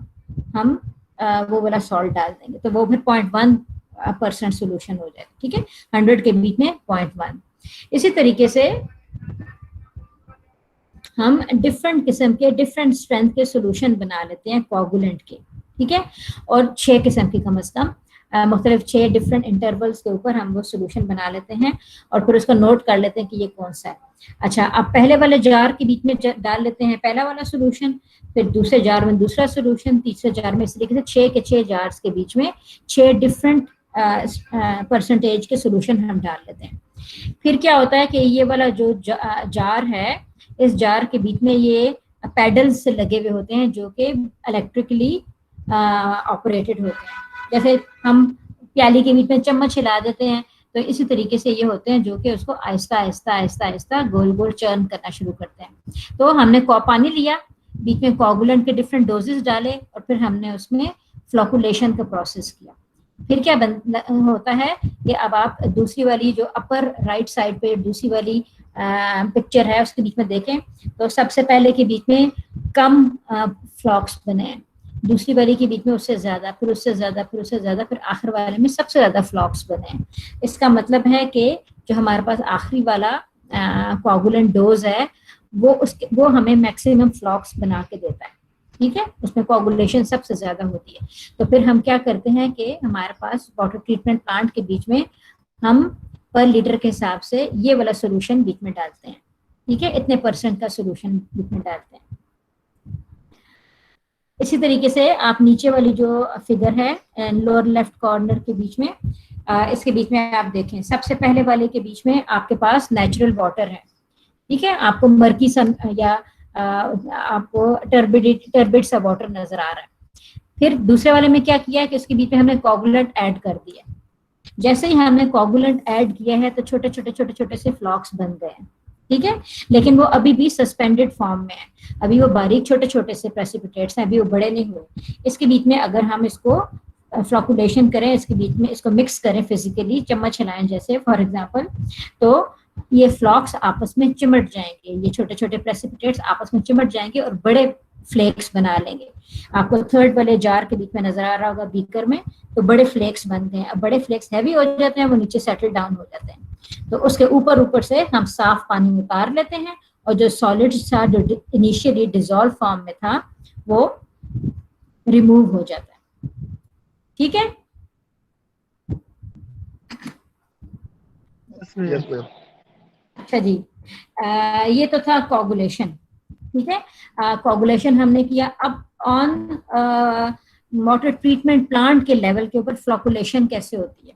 हम वो वाला सॉल्ट डाल देंगे, तो वो फिर 0.1% सोल्यूशन हो जाएगा. ठीक है, 100 के बीच में 0.1. इसी तरीके से हम डिफरेंट किस्म के डिफरेंट स्ट्रेंथ के सोल्यूशन बना लेते हैं कोगुलेंट के. ठीक है, और 6 किस्म की कम अज कम मुख्तलिफ 6 डिफरेंट इंटरवल्स के ऊपर हम वो सोल्यूशन बना लेते हैं और फिर उसको नोट कर लेते हैं कि ये कौन सा है. अच्छा, अब पहले वाले जार के बीच में डाल लेते हैं पहला वाला सोल्यूशन, फिर दूसरे जार में दूसरा सोल्यूशन, तीसरे जार में, इस तरीके से 6 के 6 जार्स के बीच में 6 डिफरेंट परसेंटेज के सोल्यूशन हम डाल लेते हैं. फिर क्या होता है कि ये वाला जो जार है, इस जार के बीच में ये पैडल्स लगे हुए होते हैं जो कि इलेक्ट्रिकली ऑपरेटेड होते हैं. जैसे हम प्याली के बीच में चम्मच हिला देते हैं, तो इसी तरीके से ये होते हैं जो कि उसको आहिस्ता आहिस्ता गोल गोल चर्न करना शुरू करते हैं. तो हमने पानी लिया, बीच में कोगुलेंट के डिफरेंट डोजेस डाले और फिर हमने उसमें फ्लोकुलेशन का प्रोसेस किया. फिर क्या होता है कि अब आप दूसरी वाली जो अपर राइट साइड पे दूसरी वाली पिक्चर है उसके बीच में देखें, तो सबसे पहले के बीच में कम फ्लॉक्स बने हैं, दूसरी वाली के बीच में उससे ज्यादा, फिर उससे ज्यादा, फिर उससे ज्यादा, फिर आखिर वाले में सबसे ज्यादा फ्लॉक्स बने हैं. इसका मतलब है कि जो हमारे पास आखिरी वाला कोगुलेंट डोज है वो हमें मैक्सिमम फ्लॉक्स बना के देता है. ठीक है, उसमें कोगुलेशन सबसे ज्यादा होती है। तो फिर हम क्या करते हैं कि हमारे पास वाटर ट्रीटमेंट प्लांट के बीच में हम पर लीटर के हिसाब से ये वाला सोल्यूशन बीच में डालते हैं, ठीक है, इतने % का सोल्यूशन बीच में डालते हैं। इसी तरीके से आप नीचे वाली जो फिगर है लोअर लेफ्ट कॉर्नर के बीच में, इसके बीच में आप देखें, सबसे पहले वाले के बीच में आपके पास नेचुरल वाटर है, ठीक है, आपको मर्की सन या आपको टर्बिड सा वाटर नजर आ रहा है। फिर दूसरे वाले में क्या किया है कि उसके बीच में हमने कोगुलेंट ऐड कर दिया। जैसे ही हमने कोगुलेंट ऐड किया है तो छोटे छोटे छोटे छोटे से फ्लॉक्स बन गए हैं, ठीक है, लेकिन वो अभी भी सस्पेंडेड फॉर्म में है, अभी वो बारीक छोटे छोटे से प्रेसिपिटेट्स हैं, अभी वो बड़े नहीं हुए। इसके बीच में अगर हम इसको फ्लॉकुलेशन करें, इसके बीच में इसको मिक्स करें फिजिकली, चम्मच हिलाएं जैसे फॉर एग्जांपल, तो ये फ्लॉक्स आपस में चिमट जाएंगे, ये छोटे छोटे प्रेसिपिटेट्स आपस में चिमट जाएंगे और बड़े फ्लेक्स बना लेंगे। आपको थर्ड वाले जार के बीच में नजर आ रहा होगा बीकर में, तो बड़े फ्लेक्स बनते हैं। अब बड़े फ्लेक्स हैवी हो जाते हैं, वो नीचे सेटल डाउन हो जाते हैं, तो उसके ऊपर से हम साफ पानी में उतार लेते हैं और जो सॉलिड था, जो इनिशियली डिसॉल्व फॉर्म में था, वो रिमूव हो जाता है, ठीक है। अच्छा जी, ये तो था कोगुलेशन, ठीक है, कोगुलेशन हमने किया। अब ऑन वाटर ट्रीटमेंट प्लांट के लेवल के ऊपर फ्लॉकुलेशन कैसे होती है,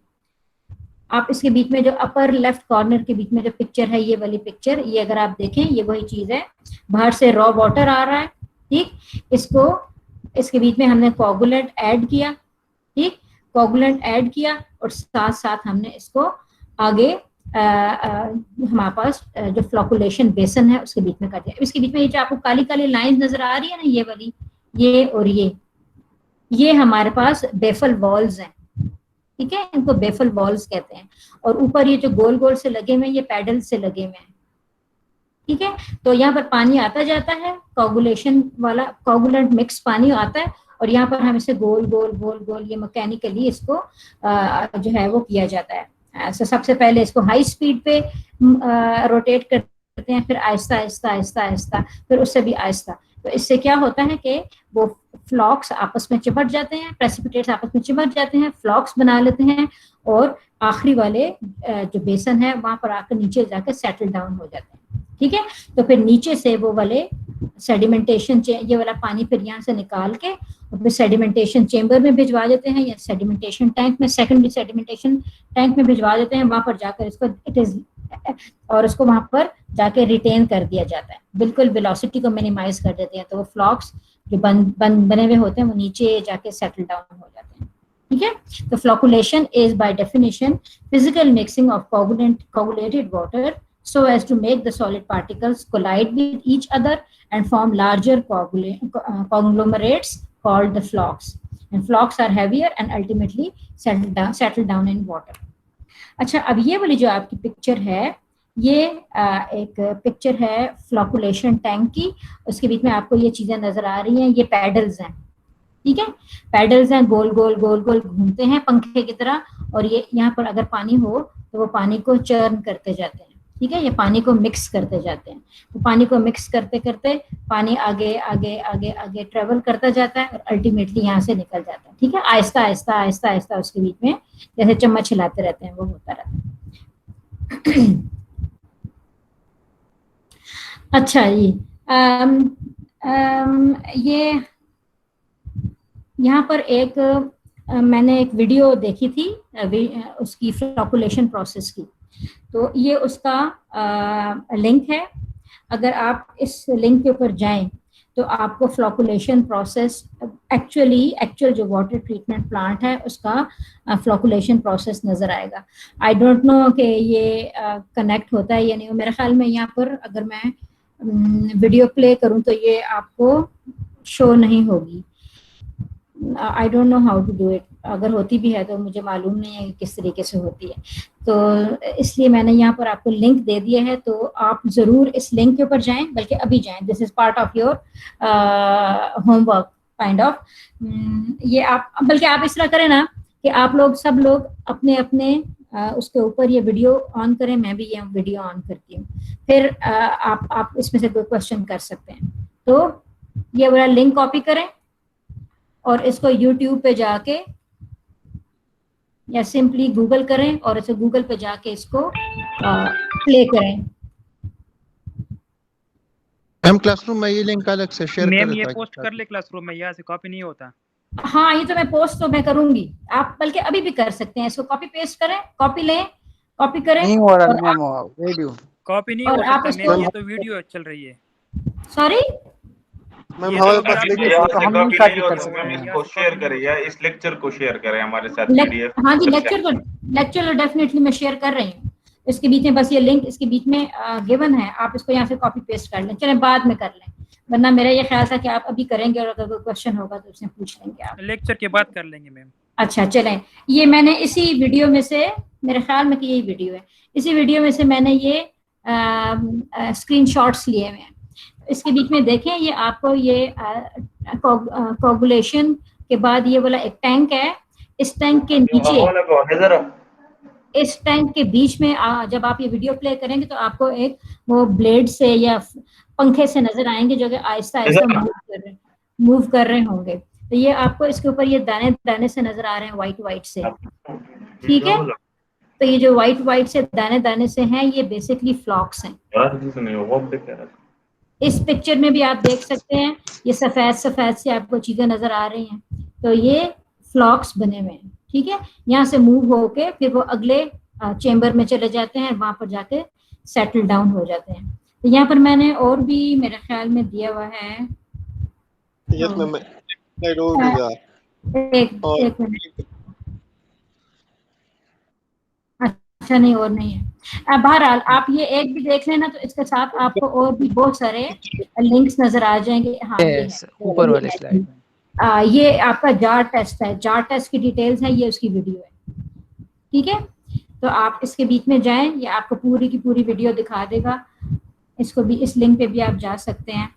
आप इसके बीच में जो अपर लेफ्ट कॉर्नर के बीच में जो पिक्चर है, ये वाली पिक्चर, ये अगर आप देखें, ये वही चीज है, बाहर से रॉ वाटर आ रहा है, ठीक, इसको इसके बीच में हमने कोगुलेंट ऐड किया, ठीक, कोगुलेंट ऐड किया और साथ साथ हमने इसको आगे हमारे पास जो फ्लॉकुलेशन बेसन है उसके बीच में कर दिया। इसके बीच में ये जो आपको काली काली लाइन नजर आ रही है ना, ये वाली, ये और ये हमारे पास बेफल वॉल्स हैं, ठीक है, इनको बेफल वॉल्स कहते हैं। और ऊपर ये जो गोल गोल से लगे हुए हैं, ये पैडल से लगे हुए हैं, ठीक है। तो यहाँ पर पानी आता जाता है, कोगुलेशन वाला कोगुलेंट मिक्स पानी आता है और यहाँ पर हम इसे गोल गोल गोल गोल ये मैकेनिकली इसको जो है वो किया जाता है। सबसे पहले इसको हाई स्पीड पे रोटेट करते हैं, फिर आहिस्ता आहिस्ता आहिस्ता आहिस्ता, फिर उससे भी आहिस्ता। तो इससे क्या होता है कि वो फ्लॉक्स आपस में चिपट जाते हैं, प्रेसिपिटेट्स आपस में चिपट जाते हैं, फ्लॉक्स बना लेते हैं और आखिरी वाले जो बेसन है वहां पर आकर नीचे जाकर सेटल डाउन हो जाते हैं, ठीक है। तो फिर नीचे से वो वाले सेडिमेंटेशन, ये वाला पानी फिर यहाँ से निकाल के और फिर सेडिमेंटेशन चेंबर में भिजवा देते हैं या सेडिमेंटेशन टैंक में, सेकेंडरी सेडिमेंटेशन टैंक में भिजवा देते हैं, वहां पर जाकर इसको और उसको वहां पर जाके रिटेन कर दिया जाता है, बिल्कुल वेलोसिटी को मिनिमाइज कर देते हैं, तो वो फ्लॉक्स जो बने हुए होते हैं वो नीचे जाके सेटल डाउन हो जाते हैं, ठीक है। तो flocculation is by definition physical mixing of coagulated water so as to make the solid particles collide with each other and form larger conglomerates called the flocks, and flocks are heavier and ultimately settle down in water. अच्छा, अब ये वाली जो आपकी picture है, ये एक picture है फ्लॉकुलेशन टैंक की, उसके बीच में आपको ये चीजें नजर आ रही हैं, ये पैडल्स हैं, ठीक है, पैडल्स हैं, गोल गोल गोल गोल घूमते हैं पंखे की तरह, और ये यहाँ पर अगर पानी हो तो वो पानी को चर्न करते जाते हैं, ठीक है, ये पानी को मिक्स करते जाते हैं। तो पानी को मिक्स करते करते पानी आगे आगे आगे आगे ट्रेवल करता जाता है और अल्टीमेटली यहाँ से निकल जाता है, ठीक है, आहिस्ता आहिस्ता आहिस्ता आहिस्ता उसके बीच में जैसे चम्मच हिलाते रहते हैं वो होता रहता है। अच्छा जी, ये यहाँ पर एक मैंने एक वीडियो देखी थी उसकी फ्लॉकुलेशन प्रोसेस की, तो ये उसका लिंक है, अगर आप इस लिंक के ऊपर जाएं तो आपको फ्लॉकुलेशन प्रोसेस एक्चुअल जो वाटर ट्रीटमेंट प्लांट है उसका फ्लॉकुलेशन प्रोसेस नजर आएगा। आई डोंट नो कि ये कनेक्ट होता है या नहीं, मेरे ख्याल में यहाँ पर अगर मैं वीडियो प्ले करूं तो ये आपको शो नहीं होगी। I don't know how to do it, अगर होती भी है तो मुझे मालूम नहीं है कि किस तरीके से होती है, तो इसलिए मैंने यहाँ पर आपको लिंक दे दिया है, तो आप जरूर इस लिंक के ऊपर जाएं, बल्कि अभी जाएं, this is part of your homework kind of. ये आप बल्कि आप इस तरह करें ना कि आप लोग सब लोग अपने अपने उसके ऊपर ये वीडियो ऑन करें, मैं भी ये वीडियो ऑन करती हूँ, फिर आप इसमें से कोई क्वेश्चन कर सकते हैं। तो ये वाला लिंक कॉपी करें और इसको यूट्यूब पे जाके या सिंपली गूगल करें और इसे गूगल पे जाके इसको प्ले करें। मैम क्लासरूम में ये लिंक अलग से शेयर मैम कर ये देता पोस्ट कर ले क्लासरूम में, यहाँ से कॉपी नहीं होता। हाँ, ये तो मैं पोस्ट तो मैं करूंगी, आप बल्कि अभी भी कर सकते हैं। इसको कॉपी पेस्ट करें, कॉपी लें, कॉपी करें नहीं हो रहा और मैम वीडियो। कॉपी नहीं और हो आप सकता इसको मैम, ये तो वीडियो चल रही है। सॉरी मैम ये हमारे तो अभी पास आप लिंक यहाँ है। तो हम नहीं कॉपी नहीं कॉपी हो कर तो सकते मैम हैं। इसको शेयर करें या इस लेक्चर को शेयर करें हमारे साथ पीडीएफ। हाँ जी, लेक्चर डेफिनेटली मैं शेयर कर रही हूँ। इसके बीच में बस ये लिंक इसके बीच में गिवन है, आप इसको यहाँ से कॉपी पेस्ट कर लें। चलें बाद में कर लें, वरना मेरा ये ख्याल था कि आप अभी करेंगे और अगर कोई क्वेश्चन होगा तो उससे पूछ लेंगे आप। लेक्चर के बाद कर लेंगे मैम। अच्छा चलें, ये मैंने इसी वीडियो में से, मेरे ख्याल में कि यही वीडियो है, इसी वीडियो में से मैंने ये स्क्रीनशॉट्स लिए हुए हैं। इसके बीच में देखें, ये आपको ये कोगुलेशन के बाद ये वाला एक टैंक है, इस टैंक के नीचे, इस टैंक के बीच में जब आप ये वीडियो प्ले करेंगे तो आपको एक वो ब्लेड से या पंखे से नजर आएंगे जो कि आहिस्ता आहिस्ता मूव कर रहे होंगे। तो ये आपको इसके ऊपर ये दाने दाने से नजर आ रहे हैं, वाइट वाइट से, ठीक है। तो ये जो वाइट वाइट से दाने दाने से हैं, ये बेसिकली फ्लॉक्स हैं। इस पिक्चर में भी आप देख सकते हैं, ये सफेद सफेद से आपको चीजें नजर आ रही हैं, तो ये फ्लॉक्स बने हुए हैं, ठीक है। यहाँ से मूव होके फिर वो अगले चेम्बर में चले जाते हैं, वहां पर जाके सेटल डाउन हो जाते हैं। तो यहाँ पर मैंने और भी मेरे ख्याल में दिया हुआ है, यस मैम स्लाइड और भी यार। एक मिनट, अच्छा नहीं और नहीं है। बहरहाल आप ये एक भी देख लेना तो इसके साथ आपको और भी बहुत सारे लिंक्स नजर आ जाएंगे। हाँ ये ऊपर वाले स्लाइड में ये आपका जार टेस्ट है, जार टेस्ट की डिटेल्स है, ये उसकी वीडियो है, ठीक है। तो आप इसके बीच में जाएं, ये आपको पूरी की पूरी वीडियो दिखा देगा। इसको भी, इस लिंक पे भी आप जा सकते हैं।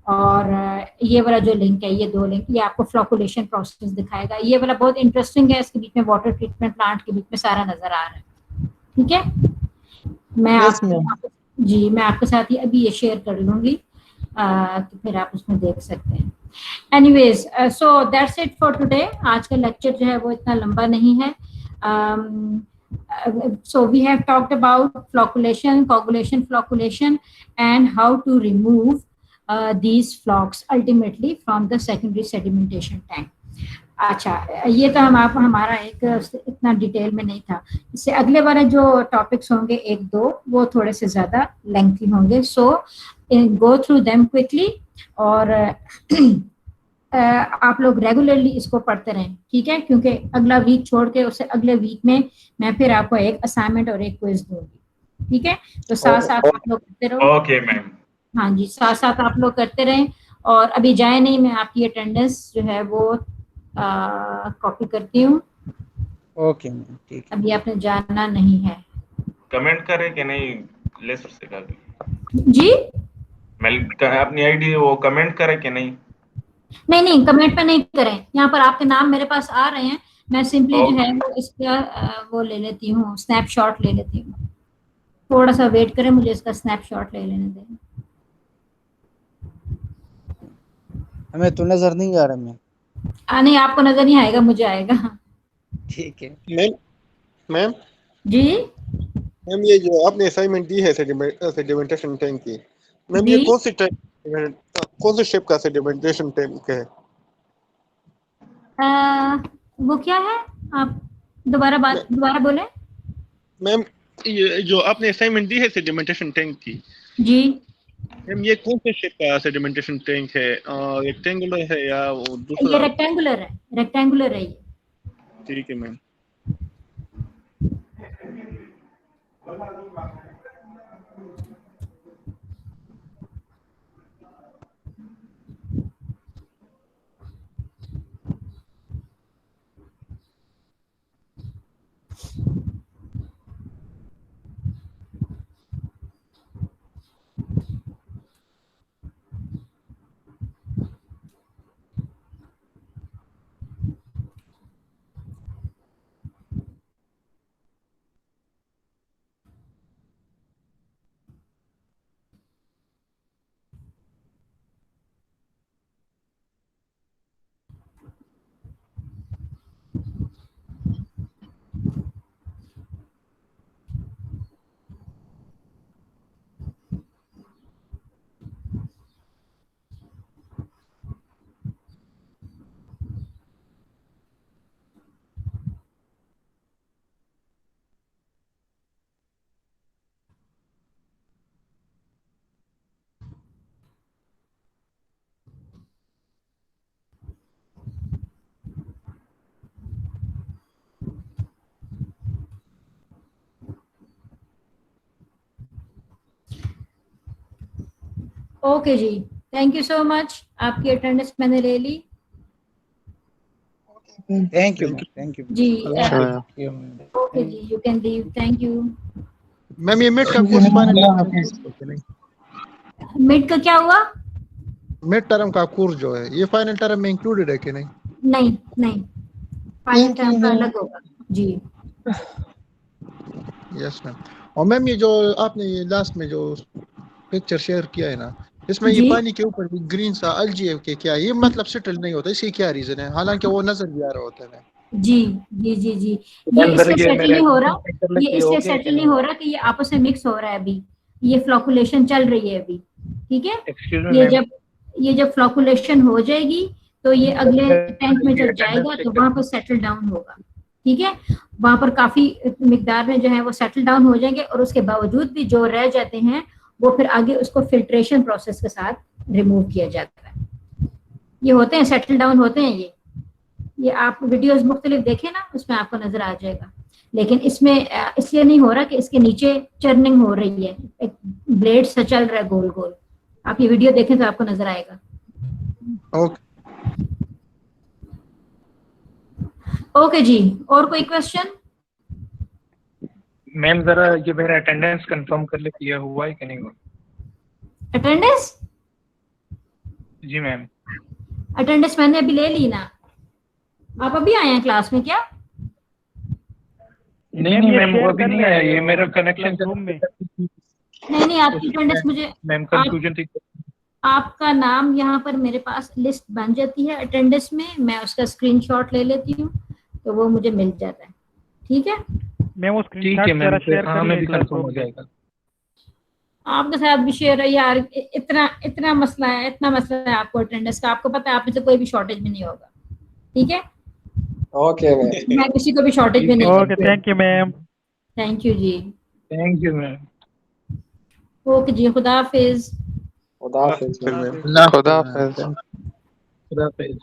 और ये वाला जो लिंक है, ये दो लिंक, ये आपको फ्लोकुलेशन प्रोसेस दिखाएगा। ये वाला बहुत इंटरेस्टिंग है, इसके बीच में वाटर ट्रीटमेंट प्लांट के बीच में सारा नजर आ रहा है, ठीक है। मैं जी मैं आपके साथ ही अभी ये शेयर कर लूंगी, तो फिर आप उसमें देख सकते हैं। Anyways, so that's it for today. आज का लेक्चर जो है वो इतना लंबा नहीं है। So we have talked about flocculation, coagulation, flocculation, and how to remove these flocks ultimately from the secondary sedimentation tank. अच्छा, ये तो हमारा एक इतना डिटेल में नहीं था। इससे अगले वाले जो टॉपिक्स होंगे एक दो, वो थोड़े से ज़्यादा लेंथी होंगे। सो गो थ्रू देम क्विकली, और आप लोग रेगुलरली इसको पढ़ते रहें, ठीक है। क्योंकि अगला वीक छोड़ के उससे अगले वीक में मैं फिर आपको एक असाइनमेंट और एक क्विज दूंगी, ठीक है। तो साथ साथ आप लोग करते रहो। Okay ma'am. हाँ जी, साथ साथ आप लोग करते रहें। और अभी जाए नहीं, मैं आपकी अटेंडेंस जो है वो कॉपी करती हूँ। ओके मैम, ठीक है। अभी आपने जाना नहीं है। कमेंट करें कि नहीं लेसर से का जी मैं अपनी आईडी वो कमेंट करें कि नहीं? नहीं, कमेंट पे नहीं करें। यहाँ पर आपके नाम मेरे पास आ रहे हैं, मैं सिंपली जो है वो इसका वो ले लेती हूँ, स्नैपशॉट ले लेती हूँ। थोड़ा सा वेट करें, मुझे इसका स्नैपशॉट ले लेने दें। हमें तो नजर नहीं आ रहा मैम। नहीं, आपको नजर नहीं आएगा, मुझे आएगा। ठीक है मैम जी मैम ये जो आपने असाइनमेंट दी है सेडिमेंटेशन टैंक की, मैम ये जी कौन से शेप का सेडिमेंटेशन टैंक है? वो क्या है, आप दोबारा बोले। मैम ये जो आपने असाइनमेंट दी है सेडिमेंटेशन टैंक की, जी मैम ये कौन से शेप का सेडिमेंटेशन टैंक है? रेक्टेंगुलर है या वो ये दूसरा? रेक्टेंगुलर है ये। ठीक है मैम। ओके जी, थैंक यू सो मच, आपकी अटेंडेंस मैंने ले ली thank you ma'am, thank you जी। अच्छा ओके जी, you can leave, thank you. Ma'am ये मिड का कोर्स फाइनल मिड का क्या हुआ? मिड टर्म का कोर्स जो है ये फाइनल टर्म में इंक्लूडेड है कि नहीं? नहीं नहीं, फाइनल टर्म का अलग होगा जी। Yes ma'am. और मैम ये जो आपने ये लास्ट में जो पिक्चर शेयर किया है ना, इसमें ये जी पानी के ऊपर ग्रीन सा अलजी के क्या ये मतलब सेटल नहीं होता, इसकी क्या रीजन है? हालांकि वो नजर भी आ रहा होता है। जी जी जी जी, ये इसलिए सेटल नहीं हो रहा, ये इसलिए सेटल नहीं हो रहा कि ये आपस में मिक्स हो रहा है अभी, ये फ्लॉकुलेशन चल रही है अभी, ठीक है। ये जब फ्लॉकुलेशन हो जाएगी तो ये अगले टैंक में जब जाएगा तो वहां पर सेटल डाउन होगा, ठीक है। वहां पर काफी मिकदार में जो है वो सेटल डाउन हो जाएंगे, और उसके बावजूद भी जो रह जाते हैं वो फिर आगे उसको फिल्ट्रेशन प्रोसेस के साथ रिमूव किया जाता है। ये होते हैं, सेटल डाउन होते हैं ये आप वीडियोस मुख्तलिफ देखें ना, उसमें आपको नजर आ जाएगा। लेकिन इसमें इसलिए नहीं हो रहा कि इसके नीचे चर्निंग हो रही है, एक ब्लेड सा चल रहा है गोल गोल, आप ये वीडियो देखें तो आपको नजर आएगा। ओके ओके जी, और कोई क्वेश्चन? मैम जरा ये मेरा अटेंडेंस कंफर्म कर ले, क्लियर हुआ है कि नहीं हुआ? अटेंडेंस? जी मैम। अटेंडेंस मैंने अभी ले ली ना, आप अभी आए हैं क्लास में क्या? नहीं मैम वो अभी नहीं आया, ये मेरा कनेक्शन रूम में। नहीं, आपकी अटेंडेंस मुझे, मैम कंफ्यूजन थी। आपका नाम यहाँ पर मेरे पास लिस्ट बन जाती है अटेंडेंस में, मैं उसका स्क्रीनशॉट ले लेती हूँ तो वो मुझे मिल जाता है, ठीक है। मैं वो स्क्रीनशॉट जरा शेयर कर हमें भी क्लास कंफर्म हो रूम में। जाएगा। आपके साथ भी शेयर है यार, इतना मसला है आपको अटेंडेंस का, आपको पता है आप में से कोई भी शॉर्टेज भी नहीं होगा, ठीक है। ओके मैम, मैं किसी को भी शॉर्टेज भी नहीं okay, thank you ma'am. Thank you जी। Thank you ma'am. ओके जी, खुदा हाफिज। खुदा हाफिज मैम। खुदा हाफिज। खुदा हाफिज।